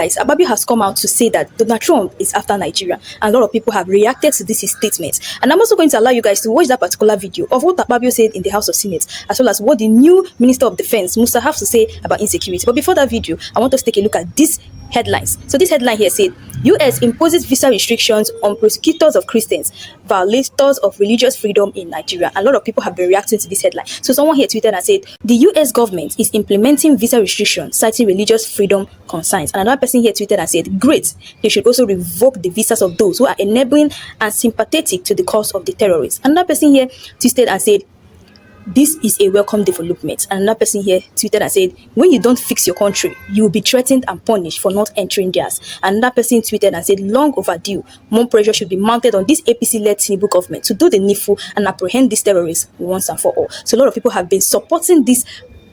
Guys, Akpabio has come out to say that Donald Trump is after Nigeria, and a lot of people have reacted to this his statement. And I'm also going to allow you guys to watch that particular video of what Akpabio said in the House of Senate, as well as what the new Minister of Defense, Musa, have to say about insecurity. But before that video, I want us to take a look at these headlines. So this headline here said, US imposes visa restrictions on prosecutors of Christians, violators of religious freedom in Nigeria. A lot of people have been reacting to this headline. So someone here tweeted and said, the US government is implementing visa restrictions, citing religious freedom concerns. And another person here tweeted and said, great, they should also revoke the visas of those who are enabling and sympathetic to the cause of the terrorists. Another person here tweeted and said, this is a welcome development. And another person here tweeted and said, when you don't fix your country, you will be threatened and punished for not entering theirs. And another person tweeted and said, long overdue, more pressure should be mounted on this APC-led Tinubu government to do the needful and apprehend these terrorists once and for all. So a lot of people have been supporting this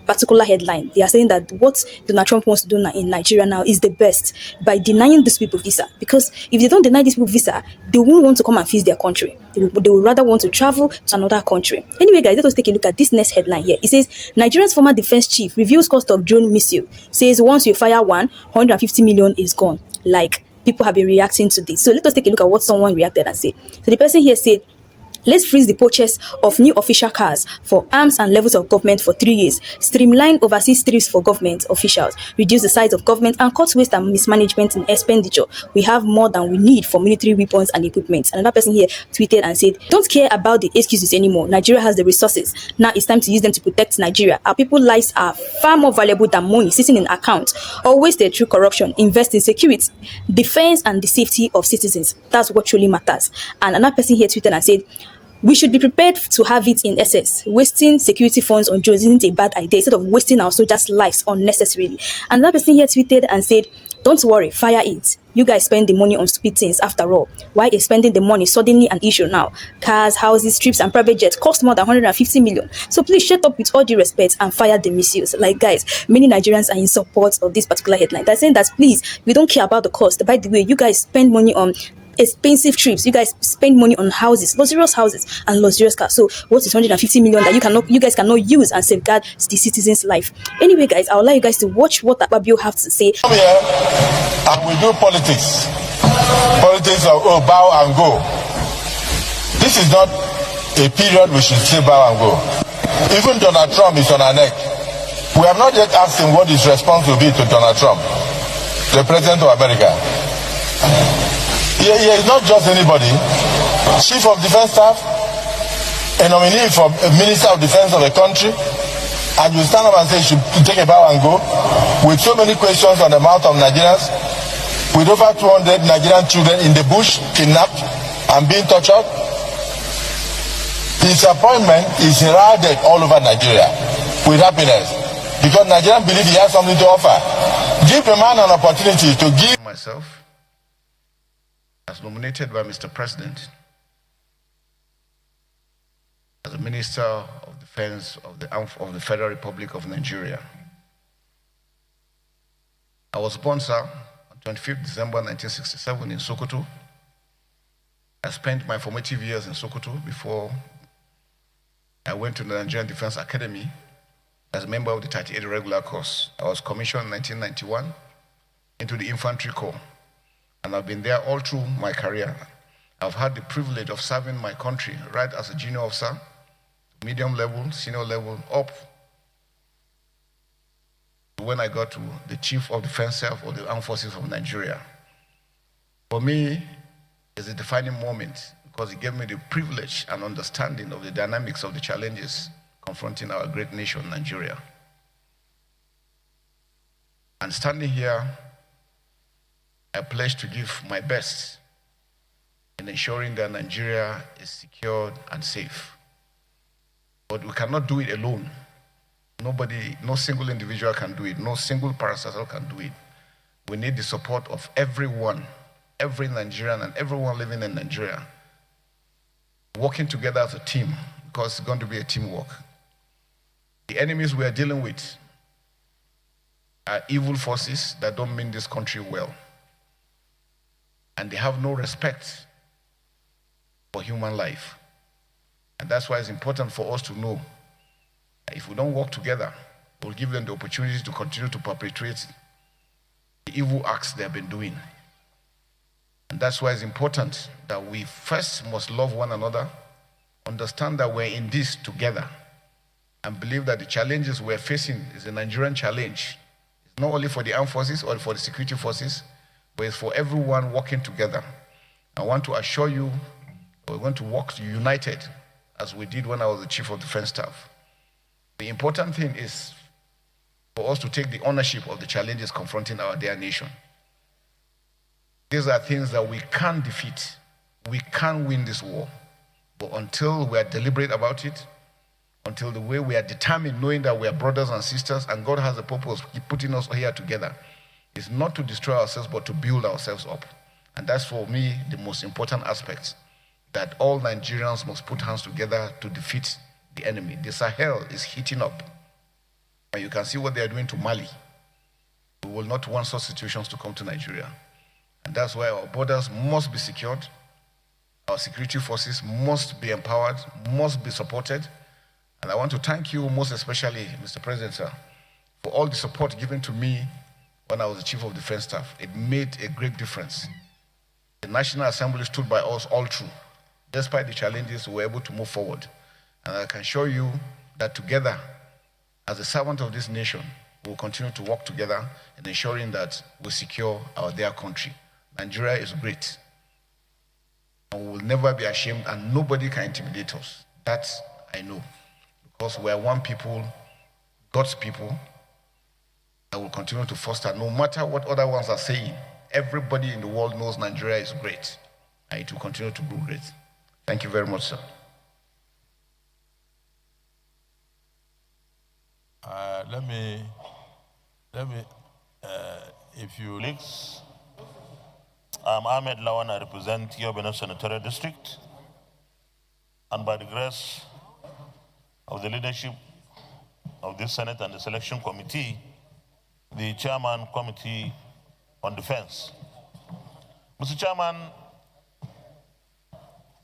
particular headline. They are saying that what Donald Trump wants to do in Nigeria now is the best by denying these people visa, because if they don't deny these people visa, they won't want to come and visit their country. They will rather want to travel to another country. Anyway, guys, let us take a look at this next headline here. It says, Nigeria's former defense chief reveals cost of drone missile. Says once you fire 150 million is gone. Like, people have been reacting to this. So let us take a look at what someone reacted and said. So the person here said, let's freeze the purchase of new official cars for arms and levels of government for 3 years. Streamline overseas trips for government officials. Reduce the size of government and cut waste and mismanagement in expenditure. We have more than we need for military weapons and equipment. Another person here tweeted and said, don't care about the excuses anymore. Nigeria has the resources. Now it's time to use them to protect Nigeria. Our people's lives are far more valuable than money sitting in accounts or wasted through corruption. Invest in security, defense, and the safety of citizens. That's what truly matters. And another person here tweeted and said, we should be prepared to have it in excess. Wasting security funds on drones isn't a bad idea, instead of wasting our soldiers' lives unnecessarily. Another person here tweeted and said, don't worry, fire it. You guys spend the money on stupid things after all. Why is spending the money suddenly an issue now? Cars, houses, trips, and private jets cost more than 150 million. So please shut up with all due respect and fire the missiles. Like, guys, many Nigerians are in support of this particular headline. They're saying that, please, we don't care about the cost. By the way, you guys spend money on expensive trips, you guys spend money on houses, luxurious houses and luxurious cars. So what is 150 million that you guys cannot use and safeguard the citizens' life? Anyway, guys, I'll allow you guys to watch what Akpabio have to say. Come here and we do politics. Politics of bow and go. This is not a period we should say bow and go. Even Donald Trump is on our neck. We have not yet asked him what his response will be to Donald Trump, the President of America. He is not just anybody. Chief of Defense Staff, a nominee for a Minister of Defense of a country, and you stand up and say you should take a bow and go, with so many questions on the mouth of Nigerians, with over 200 Nigerian children in the bush, kidnapped and being tortured. His appointment is heralded all over Nigeria with happiness, because Nigerians believe he has something to offer. Give a man an opportunity to give. Myself, as nominated by Mr. President as the Minister of Defense of the Federal Republic of Nigeria. I was born, sir, on 25th December 1967 in Sokoto. I spent my formative years in Sokoto before I went to the Nigerian Defense Academy as a member of the 38 regular course. I was commissioned in 1991 into the Infantry Corps. And I've been there all through my career. I've had the privilege of serving my country right as a junior officer, medium level, senior level, up when I got to the Chief of Defense Staff of the Armed Forces of Nigeria. For me, it's a defining moment because it gave me the privilege and understanding of the dynamics of the challenges confronting our great nation, Nigeria. And standing here, I pledge to give my best in ensuring that Nigeria is secured and safe. But we cannot do it alone. No single individual can do it. No single parastatal can do it. We need the support of everyone, every Nigerian and everyone living in Nigeria, working together as a team, because it's going to be a teamwork. The enemies we are dealing with are evil forces that don't mean this country well. And they have no respect for human life. And that's why it's important for us to know that if we don't work together, we'll give them the opportunity to continue to perpetrate the evil acts they have been doing. And that's why it's important that we first must love one another, understand that we're in this together, and believe that the challenges we're facing is a Nigerian challenge. It's not only for the armed forces or for the security forces, but it's for everyone working together. I want to assure you we're going to work united as we did when I was the Chief of Defense Staff. The important thing is for us to take the ownership of the challenges confronting our dear nation. These are things that we can't defeat. We can't win this war. But until we are deliberate about it, until the way we are determined, knowing that we are brothers and sisters, and God has a purpose putting us here together, is not to destroy ourselves, but to build ourselves up. And that's, for me, the most important aspect, that all Nigerians must put hands together to defeat the enemy. The Sahel is heating up. And you can see what they are doing to Mali. We will not want such situations to come to Nigeria. And that's why our borders must be secured. Our security forces must be empowered, must be supported. And I want to thank you most especially, Mr. President, sir, for all the support given to me when I was the Chief of Defense Staff. It made a great difference. The National Assembly stood by us all through. Despite the challenges, we were able to move forward. And I can assure you that together, as a servant of this nation, we will continue to work together in ensuring that we secure our dear country. Nigeria is great. And we will never be ashamed, and nobody can intimidate us. That I know. Because we are one people, God's people, that will continue to foster, no matter what other ones are saying. Everybody in the world knows Nigeria is great, and it will continue to grow great. Thank you very much, sir. If you leaks, I'm Ahmed Lawan, I represent Yobina Senatorial District, and by the grace of the leadership of this Senate and the Selection Committee, the Chairman Committee on Defense. Mr. Chairman,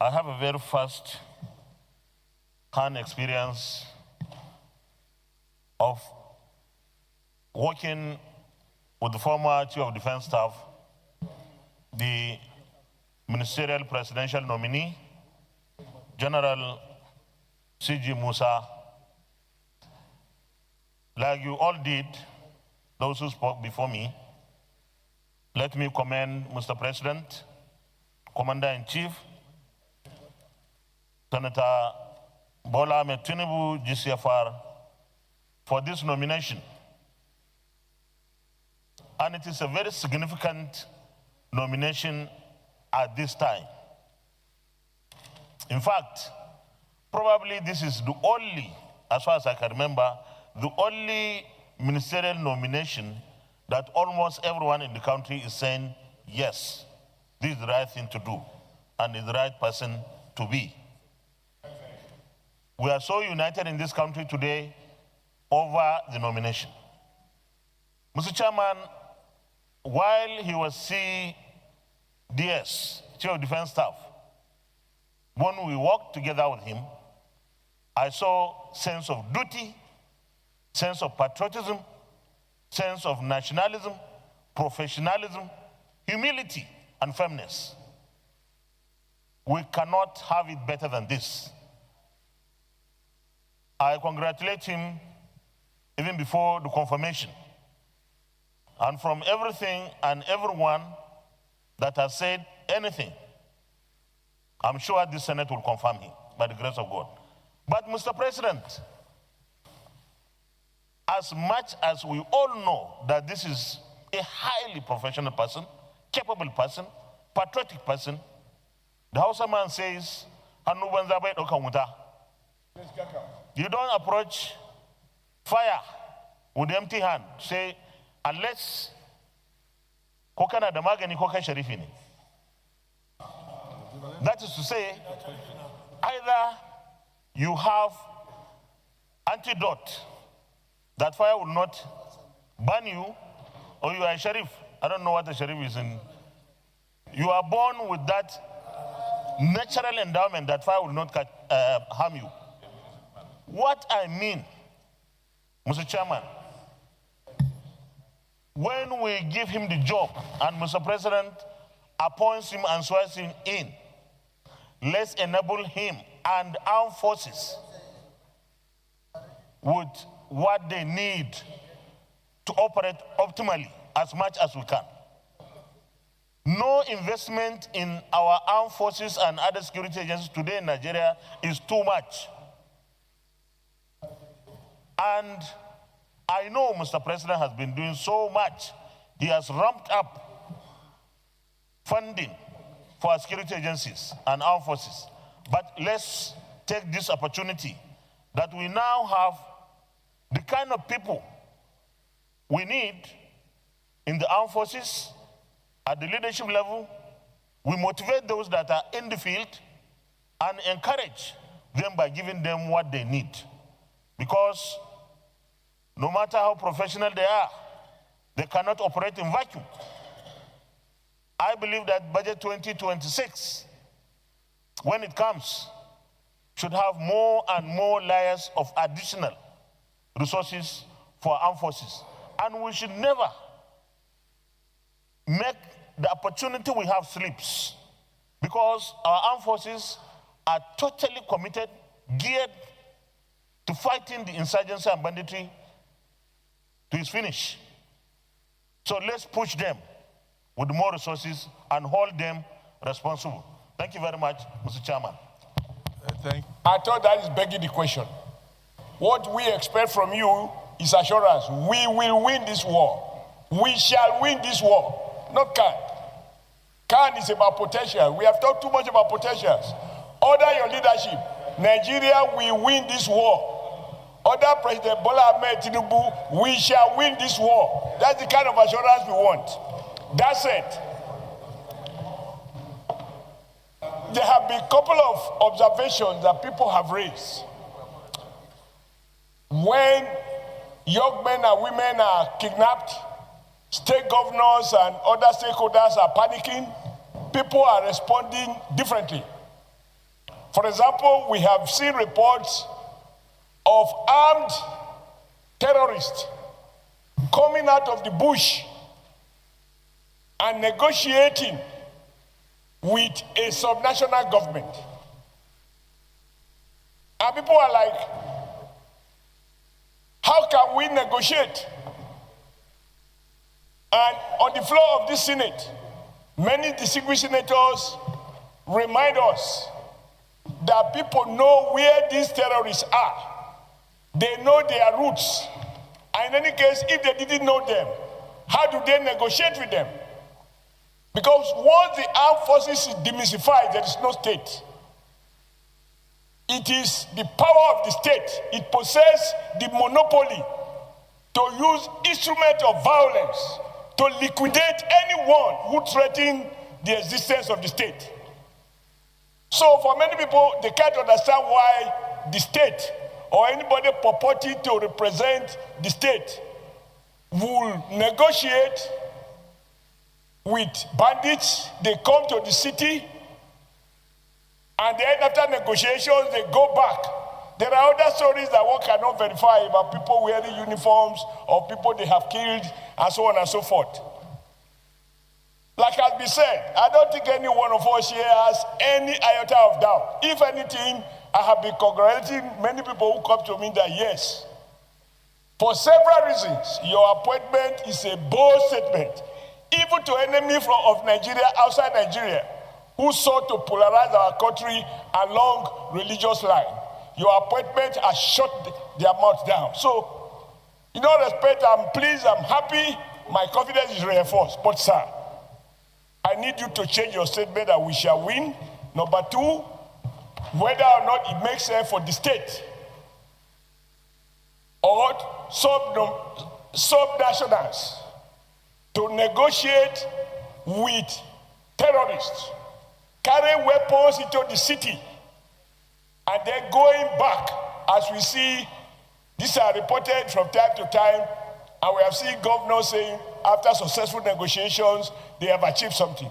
I have a very first-hand experience of working with the former Chief of Defense Staff, the ministerial presidential nominee, General C.G. Musa. Like you all did, those who spoke before me, let me commend Mr. President, Commander-in-Chief, Senator Bola Ahmed Tinubu, GCFR, for this nomination. And it is a very significant nomination at this time. In fact, probably this is the only, as far as I can remember, the only ministerial nomination that almost everyone in the country is saying, yes, this is the right thing to do, and is the right person to be. We are so united in this country today over the nomination. Mr. Chairman, while he was CDS, Chief of Defense Staff, when we worked together with him, I saw sense of duty, sense of patriotism, sense of nationalism, professionalism, humility, and firmness. We cannot have it better than this. I congratulate him even before the confirmation. And from everything and everyone that has said anything, I'm sure this Senate will confirm him by the grace of God. But Mr. President, as much as we all know that this is a highly professional person, capable person, patriotic person, the Hausa man says, you don't approach fire with empty hand. Say, unless kokana da magani ko kai sharifi ne. That is to say, either you have antidote that fire will not burn you, or you are a sheriff. I don't know what a sheriff is in. You are born with that natural endowment that fire will not harm you. What I mean, Mr. Chairman, when we give him the job and Mr. President appoints him and swears him in, let's enable him and armed forces with what they need to operate optimally as much as we can. No investment in our armed forces and other security agencies today in Nigeria is too much. And I know Mr. President has been doing so much. He has ramped up funding for our security agencies and armed forces. But let's take this opportunity that we now have the kind of people we need in the armed forces at the leadership level. We motivate those that are in the field and encourage them by giving them what they need. Because no matter how professional they are, they cannot operate in vacuum. I believe that budget 2026, when it comes, should have more and more layers of additional resources for armed forces. And we should never make the opportunity we have slips, because our armed forces are totally committed, geared to fighting the insurgency and banditry to its finish. So let's push them with more resources and hold them responsible. Thank you very much, Mr. Chairman. I thought that is begging the question. What we expect from you is assurance. We will win this war. We shall win this war. Not can. Can is about potential. We have talked too much about potentials. Under your leadership, Nigeria will win this war. Under President Bola Ahmed Tinubu, we shall win this war. That's the kind of assurance we want. That's it. There have been a couple of observations that people have raised. When young men and women are kidnapped, state governors and other stakeholders are panicking, people are responding differently. For example, we have seen reports of armed terrorists coming out of the bush and negotiating with a subnational government. And people are like, how can we negotiate? And on the floor of this Senate, many distinguished senators remind us that people know where these terrorists are. They know their roots. And in any case, if they didn't know them, how do they negotiate with them? Because once the armed forces is demystified, there is no state. It is the power of the state. It possesses the monopoly to use instruments of violence to liquidate anyone who threatens the existence of the state. So for many people, they can't understand why the state or anybody purporting to represent the state will negotiate with bandits. They come to the city, and then after negotiations, they go back. There are other stories that one cannot verify about people wearing uniforms or people they have killed and so on and so forth. Like has been said, I don't think any one of us here has any iota of doubt. If anything, I have been congratulating many people who come to me that yes, for several reasons, your appointment is a bold statement, even to enemies of Nigeria outside Nigeria, who sought to polarize our country along religious lines. Your appointment has shut their mouth down. So, in all respect, I'm pleased, I'm happy, my confidence is reinforced. But sir, I need you to change your statement that we shall win. Number two, whether or not it makes sense for the state or sub-nationals to negotiate with terrorists, carrying weapons into the city, and then going back, as we see, these are reported from time to time, and we have seen governors saying after successful negotiations, they have achieved something.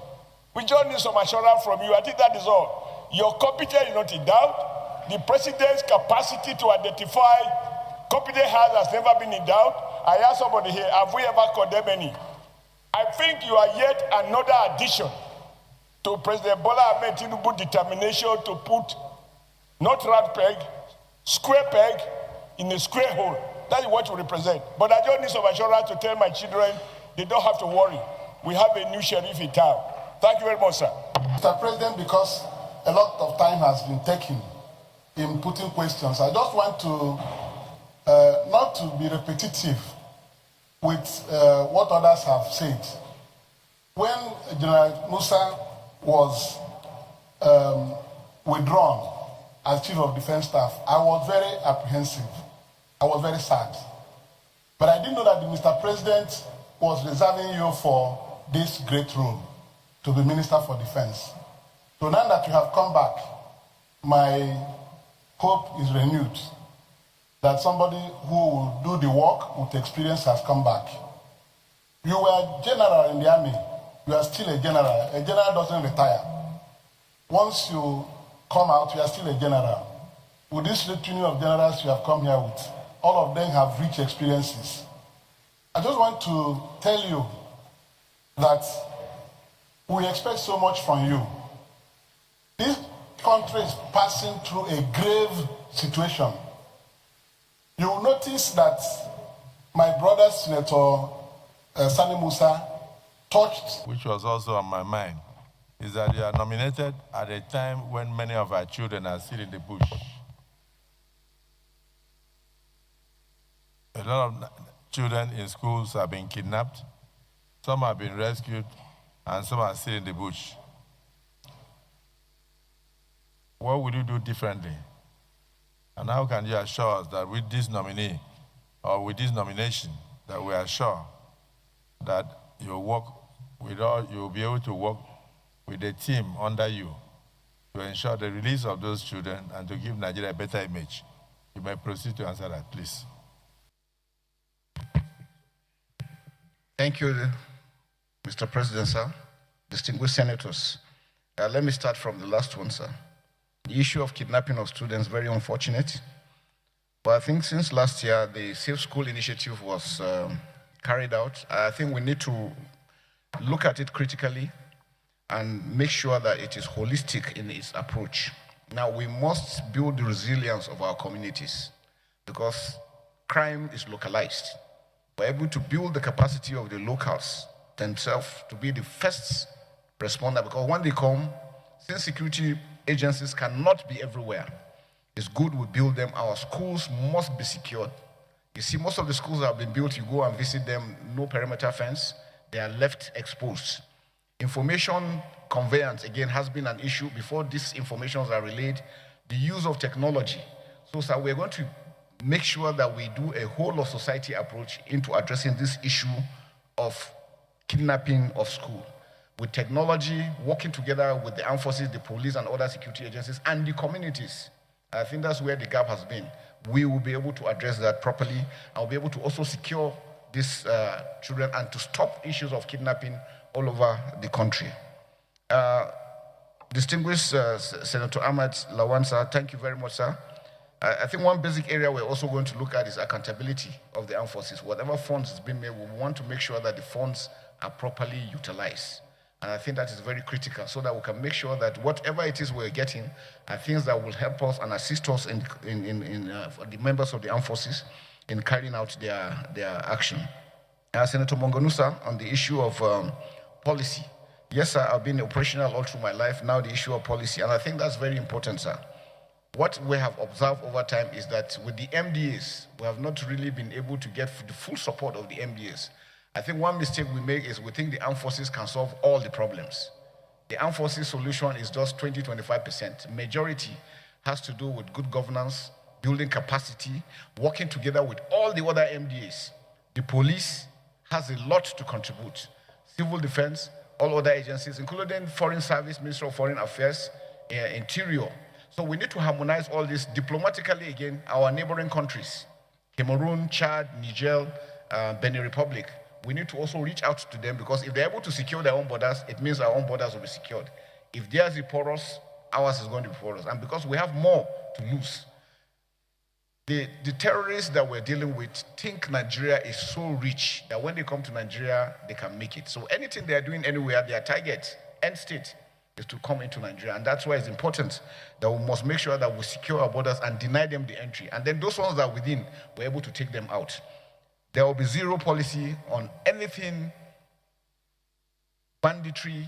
We just need some assurance from you. I think that is all. Your competence is not in doubt. The president's capacity to identify competent hands has never been in doubt. I ask somebody here, have we ever condemned any? I think you are yet another addition to President Bola Ahmed Tinubu's determination to put not round peg, square peg in a square hole. That is what you represent. But I just need some assurance to tell my children they don't have to worry. We have a new sheriff in town. Thank you very much, sir. Mr. President, because a lot of time has been taken in putting questions, I just want to not to be repetitive with what others have said. When General Musa was withdrawn as Chief of Defense Staff, I was very apprehensive. I was very sad. But I didn't know that the Mr. President was reserving you for this great role, to be Minister for Defense. So now that you have come back, my hope is renewed that somebody who will do the work with experience has come back. You were general in the army. You are still a general. A general doesn't retire. Once you come out, you are still a general. With this litany of generals you have come here with, all of them have rich experiences. I just want to tell you that we expect so much from you. This country is passing through a grave situation. You will notice that my brother, Senator Sani Musa, touched, which was also on my mind, is that you are nominated at a time when many of our children are still in the bush. A lot of children in schools have been kidnapped, some have been rescued, and some are still in the bush. What will you do differently? And how can you assure us that with this nominee, or with this nomination, that we are sure that you'll be able to work with a team under you to ensure the release of those children and to give Nigeria a better image? You may proceed to answer that, please. Thank you, Mr. President, sir. Distinguished senators. Let me start from the last one, sir. The issue of kidnapping of students, very unfortunate. But I think since last year, the Safe School Initiative was carried out. I think we need to look at it critically and make sure that it is holistic in its approach. Now, we must build the resilience of our communities because crime is localized. We're able to build the capacity of the locals themselves to be the first responder, because when they come, since security agencies cannot be everywhere, it's good we build them. Our schools must be secured. You see, most of the schools that have been built, you go and visit them, no perimeter fence, they are left exposed. Information conveyance, again, has been an issue. Before these informations are relayed, the use of technology. So, sir, we're going to make sure that we do a whole of society approach into addressing this issue of kidnapping of school. With technology, working together with the armed forces, the police, and other security agencies, and the communities. I think that's where the gap has been. We will be able to address that properly, and we'll be able to also secure these children and to stop issues of kidnapping all over the country. Distinguished Senator Ahmed Lawan, sir, thank you very much, sir. I think one basic area we're also going to look at is accountability of the armed forces. Whatever funds is being made, we want to make sure that the funds are properly utilized. And I think that is very critical so that we can make sure that whatever it is we're getting are things that will help us and assist us in the members of the armed forces in carrying out their action. Senator Mongonusa, on the issue of policy. Yes, sir, I've been operational all through my life. Now the issue of policy, and I think that's very important, sir. What we have observed over time is that with the MDAs, we have not really been able to get the full support of the MDAs. I think one mistake we make is we think the armed forces can solve all the problems. The armed forces solution is just 20-25%. Majority has to do with good governance, building capacity, working together with all the other MDAs. The police has a lot to contribute. Civil defense, all other agencies, including Foreign Service, Ministry of Foreign Affairs, Interior. So we need to harmonize all this diplomatically, again, our neighboring countries, Cameroon, Chad, Niger, Benin Republic. We need to also reach out to them because if they're able to secure their own borders, it means our own borders will be secured. If theirs is porous, ours is going to be porous. And because we have more to lose. The terrorists that we're dealing with think Nigeria is so rich that when they come to Nigeria, they can make it. So anything they are doing anywhere, their target, end state, is to come into Nigeria. And that's why it's important that we must make sure that we secure our borders and deny them the entry. And then those ones that are within, we're able to take them out. There will be zero policy on anything banditry,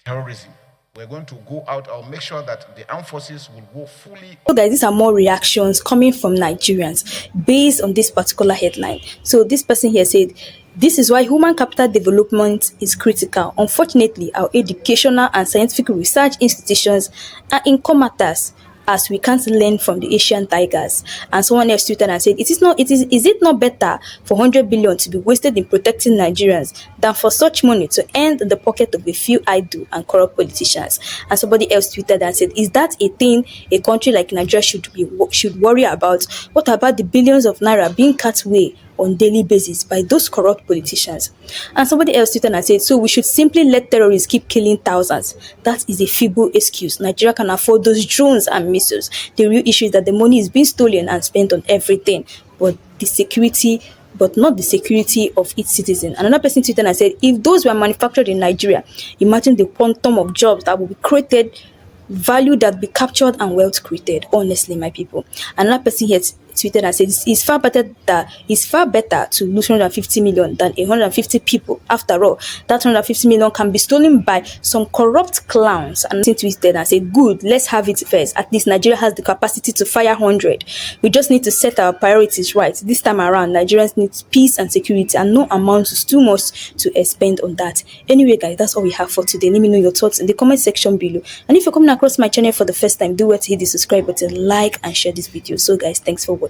terrorism. We're going to go out. I'll make sure that the armed forces will go fully. So guys, these are more reactions coming from Nigerians based on this particular headline. So this person here said, this is why human capital development is critical. Unfortunately, our educational and scientific research institutions are in comatose, as we can't learn from the Asian tigers. And someone else tweeted and said, is it not better for 100 billion to be wasted in protecting Nigerians than for such money to end in the pocket of a few idle and corrupt politicians? And somebody else tweeted and said, is that a thing a country like Nigeria should worry about? What about the billions of naira being cut away on daily basis by those corrupt politicians? And somebody else tweeted and said, so we should simply let terrorists keep killing thousands. That is a feeble excuse. Nigeria can afford those drones and missiles. The real issue is that the money is being stolen and spent on everything, but not the security of its citizens. Another person tweeted and said, if those were manufactured in Nigeria, imagine the quantum of jobs that will be created, value that be captured, and wealth created. Honestly, my people. Another person here tweeted and said, it's far better to lose 150 million than 150 people. After all, that 150 million can be stolen by some corrupt clowns. And tweeted and said, good, let's have it first. At least Nigeria has the capacity to fire 100. We just need to set our priorities right. This time around, Nigerians need peace and security, and no amount is too much to expend on that. Anyway, guys, that's all we have for today. Let me know your thoughts in the comment section below. And if you're coming across my channel for the first time, do well to hit the subscribe button, like and share this video. So guys, thanks for watching.